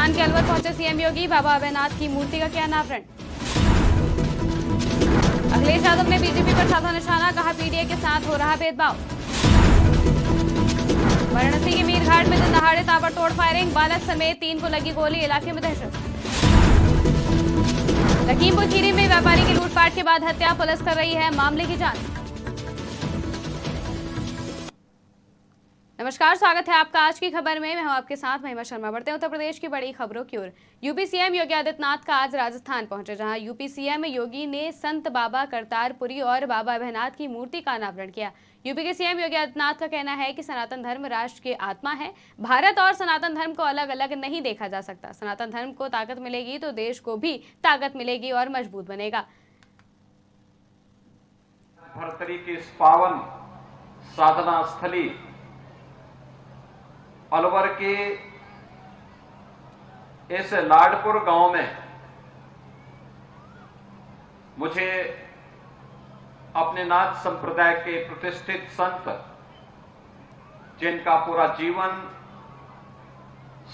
राजस्थान के अलवर पहुंचे सीएम योगी, बाबा अभयनाथ की मूर्ति का किया अनावरण। अखिलेश यादव ने बीजेपी पर साधा निशाना, कहा पीडीए के साथ हो रहा भेदभाव। वाराणसी के मीरघाट में दिन दहाड़े ताबड़तोड़ फायरिंग, बालक समेत 3 को लगी गोली, इलाके में दहशत। लखीमपुर खीरी में व्यापारी की लूटपाट के बाद हत्या, पुलिस कर रही है मामले की जांच। नमस्कार, स्वागत है आपका आज की खबर में। मैं हूं आपके साथ महिमा शर्मा। बढ़ते हैं उत्तर प्रदेश की बड़ी खबरों की ओर। यूपी सीएम योगी आदित्यनाथ का आज राजस्थान पहुंचे, जहां यूपी सीएम योगी ने संत बाबा करतारपुरी और बाबा अभयनाथ की मूर्ति का अनावरण किया। यूपी के सीएम योगी आदित्यनाथ का कहना है कि सनातन धर्म राष्ट्र की आत्मा है। भारत और सनातन धर्म को अलग अलग नहीं देखा जा सकता। सनातन धर्म को ताकत मिलेगी तो देश को भी ताकत मिलेगी और मजबूत बनेगा। भरतरी की इस पावन साधना स्थली अलवर के इस लाडपुर गांव में मुझे अपने नाथ संप्रदाय के प्रतिष्ठित संत, जिनका पूरा जीवन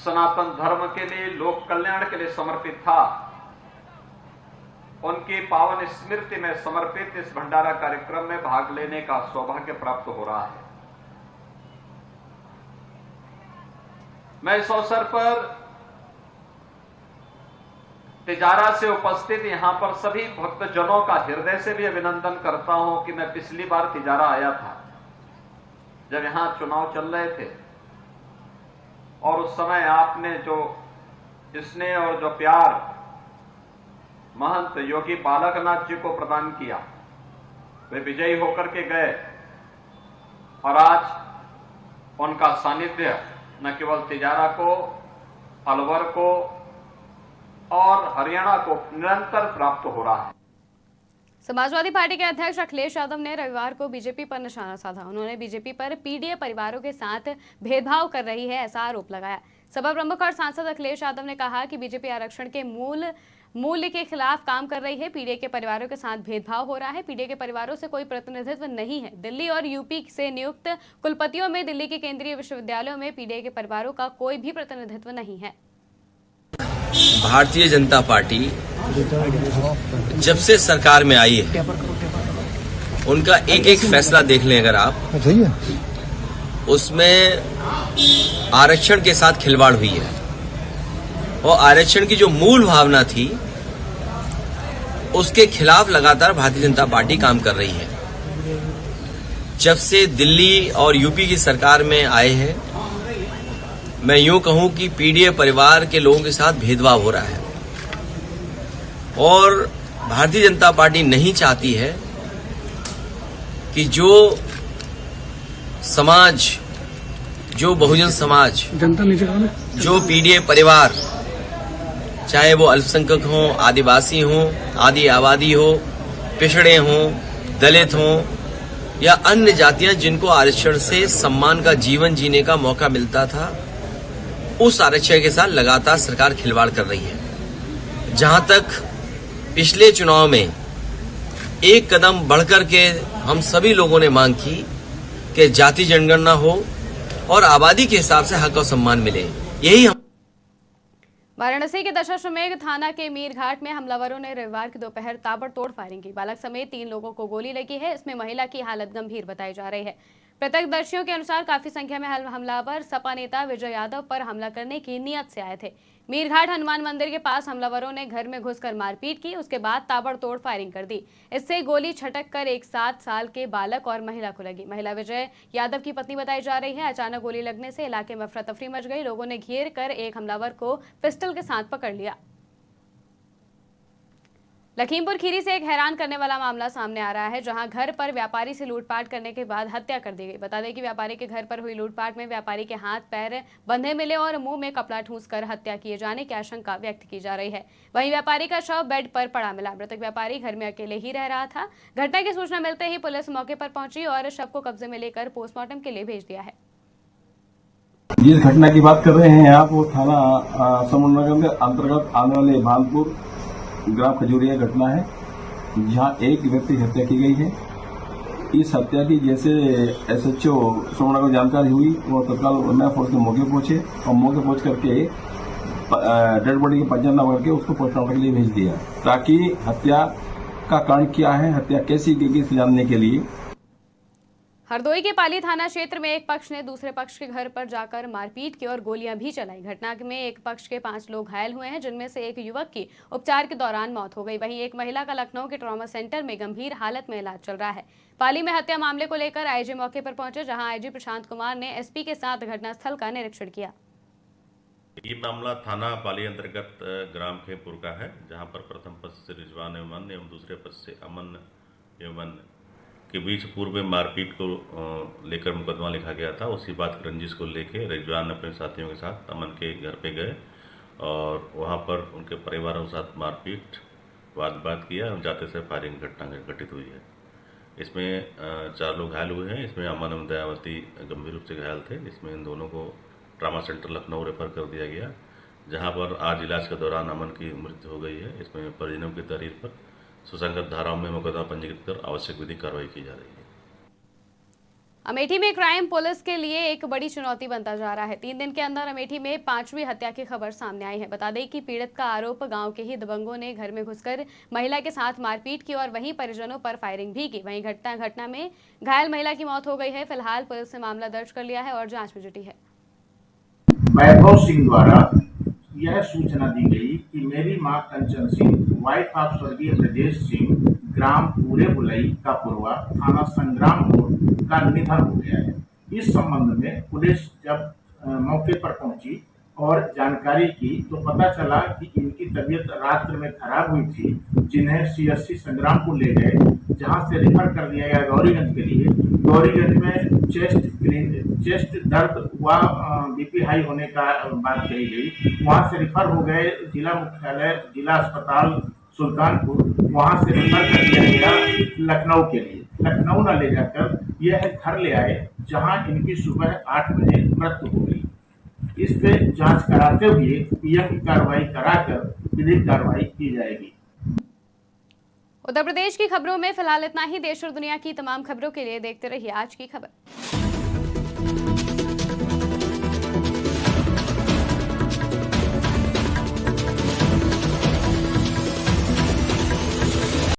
सनातन धर्म के लिए, लोक कल्याण के लिए समर्पित था, उनकी पावन स्मृति में समर्पित इस भंडारा कार्यक्रम में भाग लेने का सौभाग्य प्राप्त हो रहा है। मैं इस अवसर पर तिजारा से उपस्थित यहां पर सभी भक्तजनों का हृदय से भी अभिनंदन करता हूं कि मैं पिछली बार तिजारा आया था जब यहां चुनाव चल रहे थे, और उस समय आपने जो स्नेह और जो प्यार महंत योगी बालकनाथ जी को प्रदान किया, वे विजयी होकर के गए, और आज उनका सानिध्य न केवल तिजारा को, अलवर को और हरियाणा को निरंतर प्राप्त हो रहा है। समाजवादी पार्टी के अध्यक्ष अखिलेश यादव ने रविवार को बीजेपी पर निशाना साधा। उन्होंने बीजेपी पर पीडीए परिवारों के साथ भेदभाव कर रही है, ऐसा आरोप लगाया। सपा प्रमुख और सांसद अखिलेश यादव ने कहा कि बीजेपी आरक्षण के मूल्य के खिलाफ काम कर रही है। पीडीए के परिवारों के साथ भेदभाव हो रहा है। पीडीए के परिवारों से कोई प्रतिनिधित्व नहीं है। दिल्ली और यूपी से नियुक्त कुलपतियों में दिल्ली के केंद्रीय विश्वविद्यालयों में पीडीए के परिवारों का कोई भी प्रतिनिधित्व नहीं है। भारतीय जनता पार्टी जब से सरकार में आई है, उनका एक एक फैसला देख लें अगर आप, उसमें आरक्षण के साथ खिलवाड़ हुई है। और आरक्षण की जो मूल भावना थी, उसके खिलाफ लगातार भारतीय जनता पार्टी काम कर रही है। जब से दिल्ली और यूपी की सरकार में आए हैं, मैं यूं कहूं कि पीडीए परिवार के लोगों के साथ भेदभाव हो रहा है। और भारतीय जनता पार्टी नहीं चाहती है कि जो समाज, जो बहुजन समाज, जो पीडीए परिवार, चाहे वो अल्पसंख्यक हों, आदिवासी हों, आदि आबादी हो, पिछड़े हों, दलित हों या अन्य जातियां जिनको आरक्षण से सम्मान का जीवन जीने का मौका मिलता था, उस आरक्षण के साथ लगातार सरकार खिलवाड़ कर रही है। जहां तक पिछले चुनाव में एक कदम बढ़कर के हम सभी लोगों ने मांग की कि जाति जनगणना हो और आबादी के हिसाब से हक और सम्मान मिले, यही हम। वाराणसी के दशाश्वमेध थाना के मीरघाट में हमलावरों ने रविवार की दोपहर ताबड़तोड़ फायरिंग की। बालक समेत 3 लोगों को गोली लगी है। इसमें महिला की हालत गंभीर बताई जा रही है। प्रत्यक्षदर्शियों के अनुसार काफी संख्या में हमलावर सपा नेता विजय यादव पर हमला करने की नियत से आए थे। मीरघाट हनुमान मंदिर के पास हमलावरों ने घर में घुसकर मारपीट की, उसके बाद ताबड़तोड़ फायरिंग कर दी। इससे गोली छटक कर एक 7 साल के बालक और महिला को लगी। महिला विजय यादव की पत्नी बताई जा रही है। अचानक गोली लगने से इलाके में अफरा तफरी मच गई। लोगों ने घेर कर एक हमलावर को पिस्टल के साथ पकड़ लिया। लखीमपुर खीरी से एक हैरान करने वाला मामला सामने आ रहा है, जहां घर पर व्यापारी से लूटपाट करने के बाद हत्या कर दी गई। बता दें कि व्यापारी के घर पर हुई लूटपाट में व्यापारी के हाथ पैर बंधे मिले और मुंह में कपड़ा ठूंसकर हत्या किए जाने की आशंका व्यक्त की जा रही है। वहीं व्यापारी का शव बेड पर पड़ा मिला। मृतक व्यापारी घर में अकेले ही रह रहा था। घटना की सूचना मिलते ही पुलिस मौके पर पहुंची और शव को कब्जे में लेकर पोस्टमार्टम के लिए भेज दिया है। जिस घटना की बात कर रहे हैं आप, वो थाना समुद्रनगर के अंतर्गत आने वाले भानपुर ग्राम खजूरिया घटना है, जहां एक व्यक्ति की हत्या की गई है। इस हत्या की जैसे एसएचओ सोमना को जानकारी हुई, वो तत्काल नया फोर्स के मौके पहुंचे और मौके पहुंच करके डेड बॉडी के पंचनामा करके उसको पोस्टमार्टम के लिए भेज दिया, ताकि हत्या का कारण क्या है, हत्या कैसी की गई, जानने के लिए। हरदोई के पाली थाना क्षेत्र में एक पक्ष ने दूसरे पक्ष के घर पर जाकर मारपीट की और गोलियां भी चलाई। घटना में एक पक्ष के 5 लोग घायल हुए हैं, जिनमें से एक युवक की उपचार के दौरान मौत हो गई। वहीं एक महिला का लखनऊ के ट्रॉमा सेंटर में गंभीर हालत में इलाज चल रहा है। पाली में हत्या मामले को लेकर आईजी मौके पर पहुंचे, जहां आईजी प्रशांत कुमार ने एसपी के साथ घटनास्थल का निरीक्षण किया। ये मामला थाना पाली अंतर्गत ग्राम खेमपुर का है, जहां पर प्रथम पक्ष से रिजवान एवं दूसरे पक्ष से अमन एवं के बीच पूर्व में मारपीट को लेकर मुकदमा लिखा गया था। उसी बात की रंजिश को लेकर रिजवान अपने साथियों के साथ अमन के घर पे गए और वहां पर उनके परिवारों के साथ मारपीट वाद किया और जाते से फायरिंग घटना घटित हुई है। इसमें 4 लोग घायल हुए हैं। इसमें अमन एवं दयावती गंभीर रूप से घायल थे। इसमें इन दोनों को ट्रामा सेंटर लखनऊ रेफर कर दिया गया, जहां पर आज इलाज के दौरान अमन की मृत्यु हो गई है। इसमें परिजनों की तहरीर पर सुसंगत धाराओं में मुकदमा पंजीकृत कर आवश्यक विधिक कार्रवाई की जा रही है। अमेठी में क्राइम पुलिस के लिए एक बड़ी चुनौती बनता जा रहा है। 3 दिन के अंदर अमेठी में 5वीं हत्या की खबर सामने आई है। बता दें कि पीड़ित का आरोप गांव के ही दबंगों ने घर में घुसकर महिला के साथ मारपीट की और वहीं परिजनों पर फायरिंग भी की। वहीं घटना में घायल महिला की मौत हो गई है। फिलहाल पुलिस ने मामला दर्ज कर लिया है और जाँच में जुटी है। वैभव सिंह द्वारा यह सूचना दी गई कि मेरी मां कंचन सिंह, वाइफ ऑफ स्वर्गीय ब्रजेश सिंह, ग्राम पूरे बुलई का पूर्वा, थाना संग्रामपुर का निधन हो गया है। इस संबंध में पुलिस जब मौके पर पहुंची और जानकारी की तो पता चला कि इनकी तबीयत रात्र में खराब हुई थी, जिन्हें सीएससी संग्रामपुर ले गए, जहां से रेफर कर दिया गया गौरीगंज के लिए। गौरीगंज में चेस्ट दर्द व बीपी हाई होने का बात कही गई। वहां से रेफर हो गए जिला मुख्यालय जिला अस्पताल सुल्तानपुर, वहां से रेफर कर दिया गया लखनऊ के लिए। लखनऊ न ले जाकर यह घर ले आए, जहां इनकी सुबह 8 बजे मृत्यु हो गई। इस पे जांच कराते हुए पीएम की कार्रवाई कराकर विधिक कार्रवाई की जाएगी। उत्तर प्रदेश की खबरों में फिलहाल इतना ही। देश और दुनिया की तमाम खबरों के लिए देखते रहिए आज की खबर।